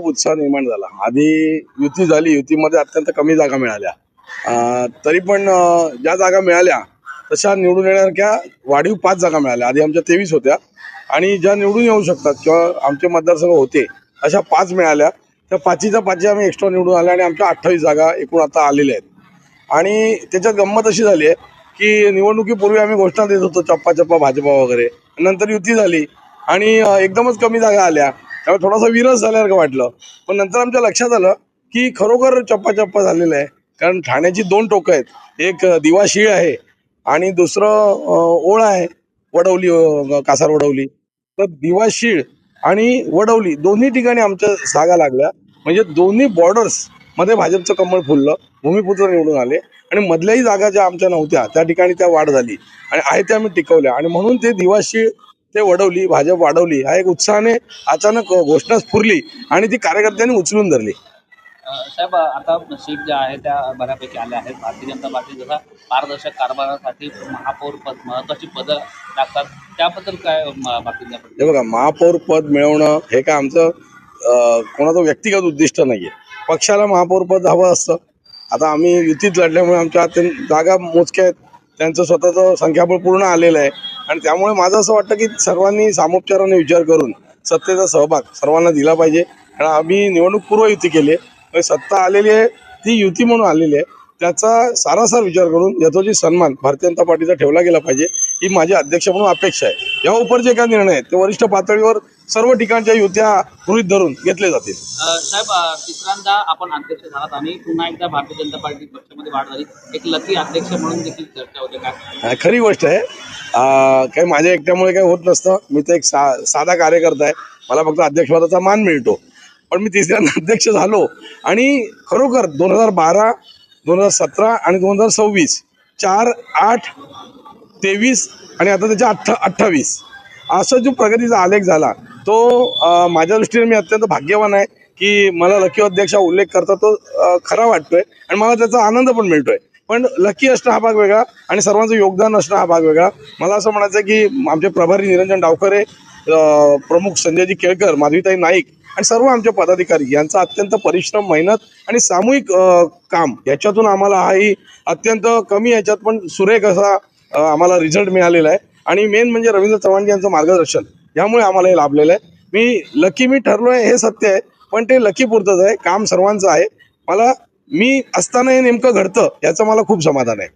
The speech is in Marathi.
खूप उत्साह निर्माण झाला। आधी युती झाली, युतीमध्ये अत्यंत कमी जागा मिळाल्या, तरी पण ज्या जागा मिळाल्या तशा निवडून येण्यासारख्या वाढीव 5 जागा मिळाल्या। आधी आमच्या 23 होत्या आणि ज्या निवडून येऊ शकतात किंवा आमचे मतदारसंघ होते अशा 5 मिळाल्या। त्या 5च्या 5 आम्ही एक्स्ट्रा निवडून आल्या आणि आमच्या 28 जागा एकूण आता आलेल्या आहेत। आणि त्याच्यात गंमत अशी झाली आहे की निवडणुकीपूर्वी आम्ही घोषणा देत होतो चप्पा भाजपा वगैरे, नंतर युती झाली आणि एकदमच कमी जागा आल्या, त्यामुळे थोडासा विरस झाल्यासारखं वाटलं। पण नंतर आमच्या लक्षात आलं की खरोखर चप्पा झालेला आहे, कारण ठाण्याची 2 टोकं आहेत, एक दिवाशीळ आहे आणि दुसरं ओळ आहे वडवली, कासार वडवली। तर दिवाशीळ आणि वडवली दोन्ही ठिकाणी आमच्या जागा लागल्या, म्हणजे दोन्ही बॉर्डर्स मध्ये भाजपचं कमळ फुललं, भूमिपुत्र निवडून आले आणि मधल्याही जागा ज्या आमच्या नव्हत्या त्या ठिकाणी त्या वाढ झाली आणि आहे त्या आम्ही टिकवल्या। आणि म्हणून ते दिवाशीळ ते वडवली, भाजप वाढवली हा एक उत्साहाने अचानक घोषणा स्फुरली आणि ती कार्यकर्त्यांनी उचलून धरली। साहेब, आता सीट ज्या आहेत त्या बऱ्यापैकी आल्या आहेत। भारतीय जनता पार्टी जसा पारदर्शक कारभारासाठी महापौर पद महत्वाची पदं लागतात, त्याबद्दल काय भारतीय जनता पार्टी? हे बघा, महापौर पद मिळवणं हे काय आमचं कोणाचं व्यक्तिगत उद्दिष्ट नाहीये। पक्षाला महापौर पद हवं असतं। आता आम्ही युतीत लढल्यामुळे आमच्या जागा मोजक्या आहेत, त्यांचं स्वतःचं संख्याबळ पूर्ण आलेलं आहे आणि त्यामुळे माझं असं वाटतं की सर्वांनी सामोपचाराने विचार करून सत्तेचा सहभाग सर्वांना दिला पाहिजे। कारण आम्ही निवडणूक पूर्व युती केली आहे, सत्ता आलेली आहे ती युती म्हणून आलेली आहे, त्याचा सारासार विचार करून यथोचित सन्मान भारतीय जनता पार्टीचा ठेवला गेला पाहिजे, ही माझी अध्यक्ष म्हणून अपेक्षा आहे। या उपर जे काही निर्णय आहेत ते वरिष्ठ पातळीवर सर्व ठिकाणच्या युत्या गृहीत धरून घेतले जातील। साहेब, तिसऱ्यांदा आपण अध्यक्ष झालात आणि पुन्हा एकदा भारतीय जनता पार्टी पक्षामध्ये वाढ झाली, एक लकी अध्यक्ष म्हणून देखील चर्चा होते। काय खरी गोष्ट आहे, काही माझ्या एकट्यामुळे काही होत नसतं। मी तर एक साधा कार्यकर्ता आहे, मला फक्त अध्यक्षपदाचा मान मिळतो, पण मी तिसऱ्यांदा अध्यक्ष झालो आणि खरोखर 2012, 2017 आणि 2026 4, 8, 23 आणि आता त्याच्या 28 असा जो प्रगतीचा आलेख झाला तो माझ्या दृष्टीने मी अत्यंत भाग्यवान आहे की मला लकी अध्यक्ष उल्लेख करता तो खरा वाटतोय आणि मला त्याचा आनंद पण मिळतोय। पण लकी असणं हा भाग वेगळा आणि सर्वांचं योगदान असणं हा भाग वेगळा। मला असं म्हणायचं आहे की आमचे प्रभारी निरंजन डावखरे, प्रमुख संजयजी केळकर, माधवीताई नाईक आणि सर्व आमचे पदाधिकारी यांचा अत्यंत परिश्रम, मेहनत आणि सामूहिक काम याच्यातून आम्हाला हाही अत्यंत कमी याच्यात पण सुरेख असा आम्हाला रिझल्ट मिळालेला आहे। आणि मेन म्हणजे रवींद्र चव्हाण यांचं मार्गदर्शन यामुळे आम्हाला हे लाभलेलं आहे। मी ठरलोय हे सत्य आहे, पण ते लकी पुरतच आहे, काम सर्वांचं आहे। मी असताना हे नेमकं घडतं याचं मला खूप समाधान आहे।